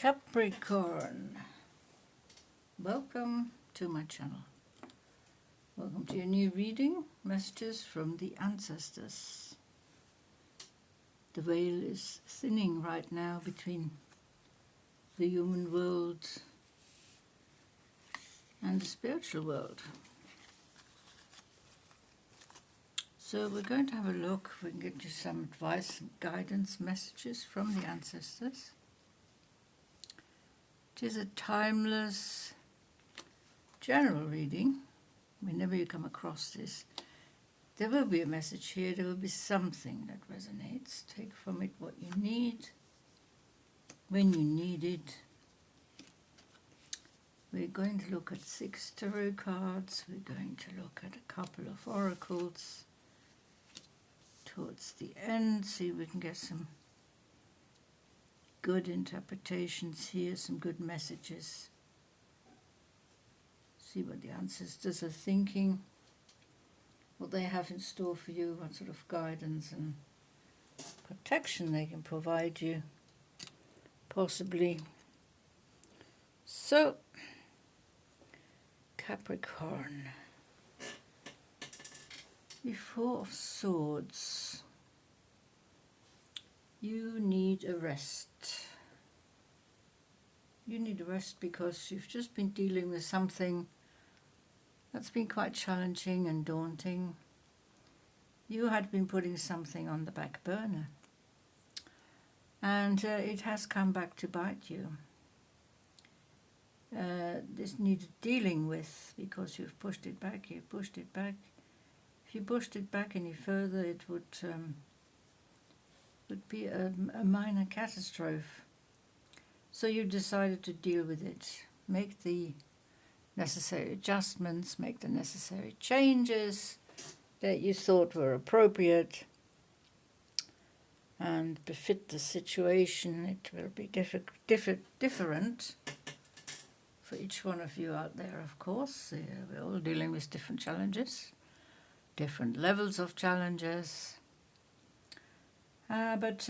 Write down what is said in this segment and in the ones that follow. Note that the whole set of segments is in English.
Capricorn, welcome to my channel. Welcome to your new reading, messages from the ancestors. The veil is thinning right now between the human world and the spiritual world. So we're going to have a look if we can get you some advice and guidance messages from the ancestors. It is a timeless general reading. Whenever you come across this, there will be a message here, there will be something that resonates. Take from it what you need, when you need it. We're going to look at 6 tarot cards, we're going to look at a couple of oracles towards the end, see if we can get some good interpretations here, some good messages. See what the ancestors are thinking, what they have in store for you, what sort of guidance and protection they can provide you, possibly. So, Capricorn, the 4 of Swords. You need a rest. You need a rest because you've just been dealing with something that's been quite challenging and daunting. You had been putting something on the back burner, and it has come back to bite you. This needed dealing with because you've pushed it back, you pushed it back. If you pushed it back any further, it would be a minor catastrophe. So you decided to deal with it, make the necessary adjustments, make the necessary changes that you thought were appropriate and befit the situation. It will be different for each one of you out there, of course. We're all dealing with different challenges, different levels of challenges. But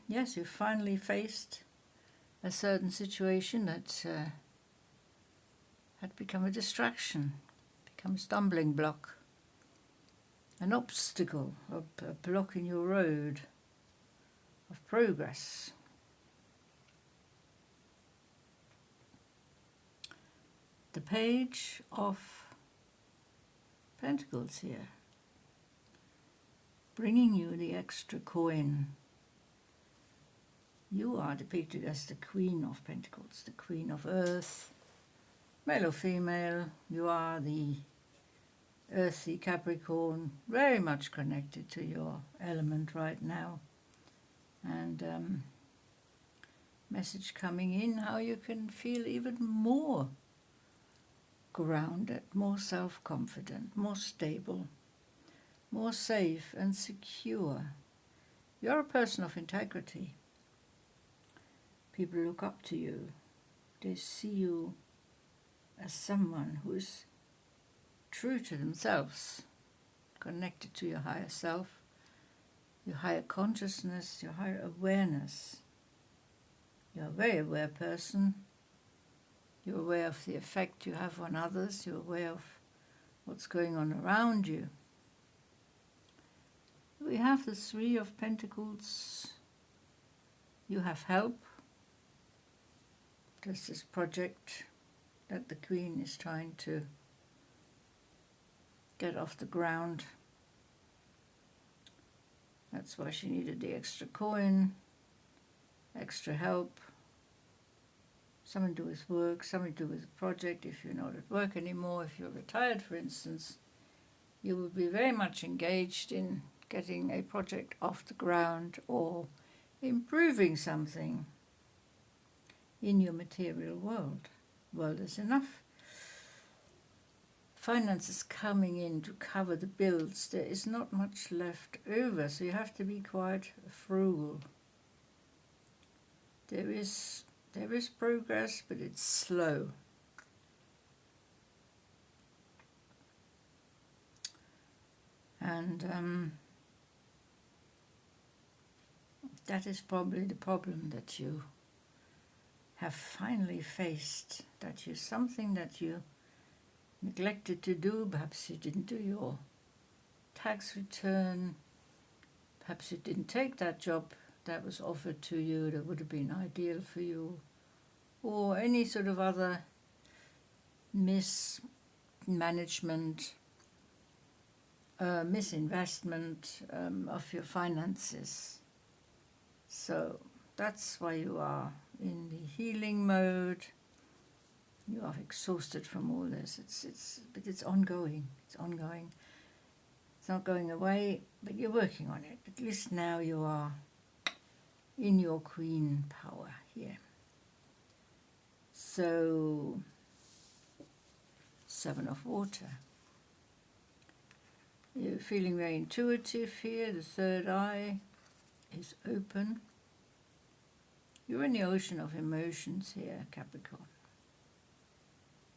yes, you finally faced a certain situation that had become a distraction, become a stumbling block, an obstacle, a block in your road of progress. The Page of Pentacles here, bringing you the extra coin. You are depicted as the Queen of Pentacles, the Queen of Earth, male or female. You are the earthy Capricorn, very much connected to your element right now. And message coming in how you can feel even more grounded, more self-confident, more stable, more safe and secure. You're a person of integrity. People look up to you. They see you as someone who is true to themselves, connected to your higher self, your higher consciousness, your higher awareness. You're a very aware person. You're aware of the effect you have on others. You're aware of what's going on around you. We have the 3 of Pentacles. You have help. There's this project that the Queen is trying to get off the ground. That's why she needed the extra coin, extra help. Something to do with work, something to do with a project. If you're not at work anymore, if you're retired, for instance, you will be very much engaged in getting a project off the ground or improving something in your material world. Well, there's enough finances coming in to cover the bills. There is not much left over, so you have to be quite frugal. There is progress, but it's slow. And that is probably the problem that you have finally faced that you something that you neglected to do. Perhaps you didn't do your tax return. Perhaps you didn't take that job that was offered to you that would have been ideal for you, or any sort of other mismanagement, misinvestment of your finances. So that's why you are in the healing mode. You are exhausted from all this. But it's ongoing. It's ongoing. It's not going away, but you're working on it. At least now you are in your queen power here. So, 7 of water. You're feeling very intuitive here. The third eye is open. You're in the ocean of emotions here, Capricorn.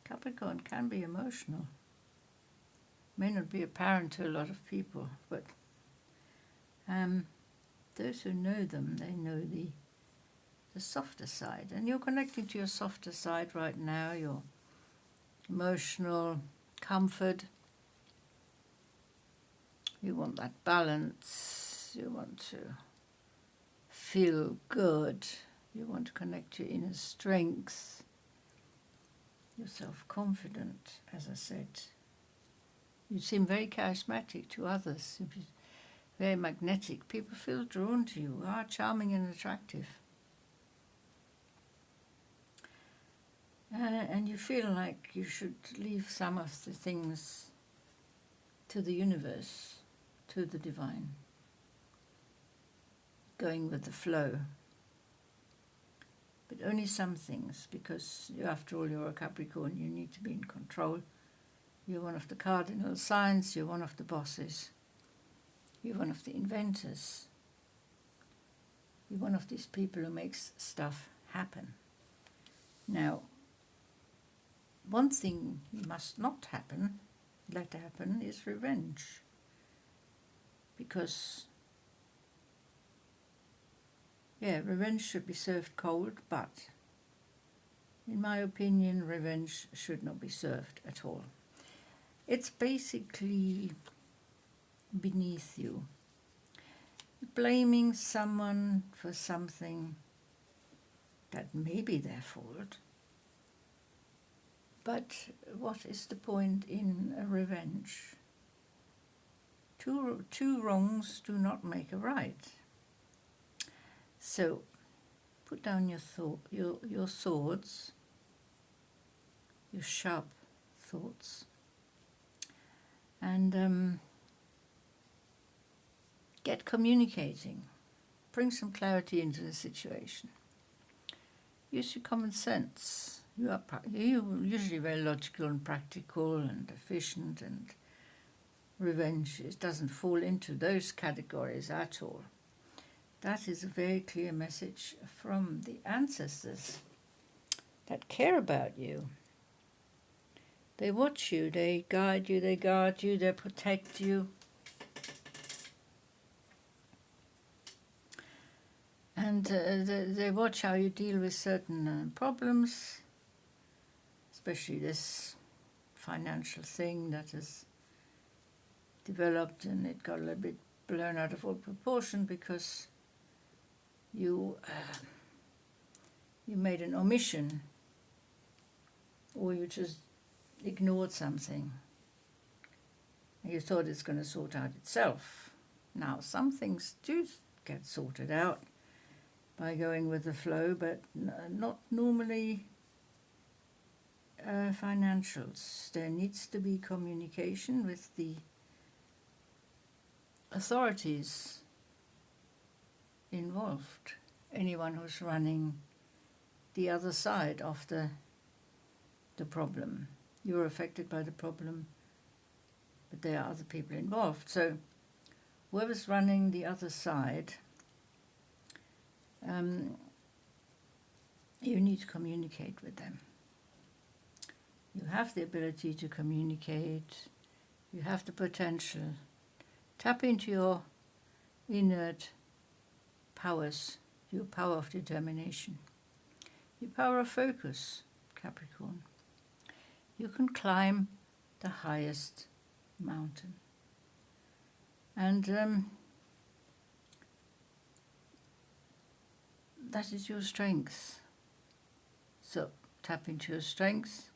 Capricorn can be emotional. May not be apparent to a lot of people, but those who know them, they know the softer side. And you're connecting to your softer side right now, your emotional comfort. You want that balance. You want to feel good. You want to connect to your inner strength. You're self-confident, as I said. You seem very charismatic to others. You're very magnetic. People feel drawn to you. You are charming and attractive. And you feel like you should leave some of the things to the universe, to the divine. Going with the flow. But only some things, because after all, you're a Capricorn, you need to be in control. You're one of the cardinal signs, you're one of the bosses. You're one of the inventors. You're one of these people who makes stuff happen. Now, one thing you must not let happen, is revenge. Because revenge should be served cold, but in my opinion, revenge should not be served at all. It's basically beneath you. Blaming someone for something that may be their fault. But what is the point in a revenge? Two wrongs do not make a right. So, put down your swords, your sharp thoughts, and get communicating. Bring some clarity into the situation. Use your common sense. You're usually very logical and practical and efficient, and revenge, it doesn't fall into those categories at all. That is a very clear message from the ancestors that care about you. They watch you, they guide you, they guard you, they protect you. And they watch how you deal with certain problems, especially this financial thing that has developed, and it got a little bit blown out of all proportion because you made an omission, or you just ignored something. You thought it's going to sort out itself. Now, some things do get sorted out by going with the flow, but not normally financials. There needs to be communication with the authorities involved, anyone who's running the other side of the problem. You're affected by the problem, but there are other people involved. So whoever's running the other side, you need to communicate with them. You have the ability to communicate. You have the potential. Tap into your innate powers, your power of determination. your power of focus, Capricorn. You can climb the highest mountain. And that is your strength. So tap into your strength.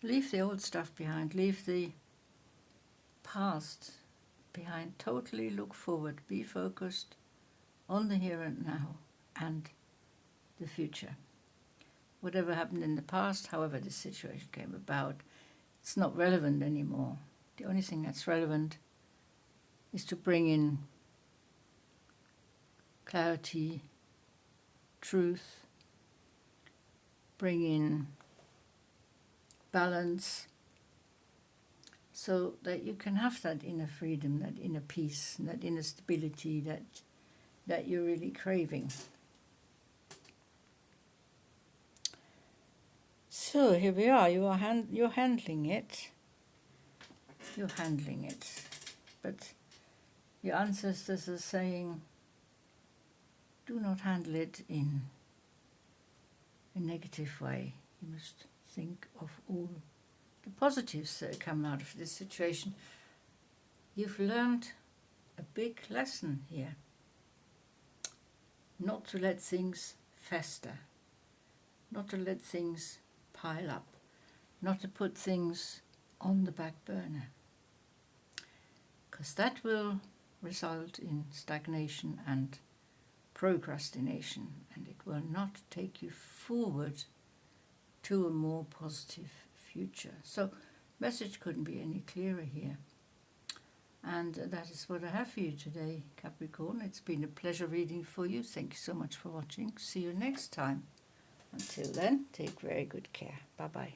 Leave the old stuff behind. Leave the past behind. Totally look forward. Be focused on the here and now and the future. Whatever happened in the past, however this situation came about, it's not relevant anymore. The only thing that's relevant is to bring in clarity, truth, bring in balance, so that you can have that inner freedom, that inner peace, and that inner stability that you're really craving. So here we are. You're handling it. You're handling it, but your ancestors are saying, do not handle it in a negative way. You must think of all the positives that come out of this situation. You've learned a big lesson here. Not to let things fester, not to let things pile up, not to put things on the back burner, because that will result in stagnation and procrastination, and it will not take you forward to a more positive future. So message couldn't be any clearer here. And that is what I have for you today, Capricorn. It's been a pleasure reading for you. Thank you so much for watching. See you next time. Until then, take very good care. Bye-bye.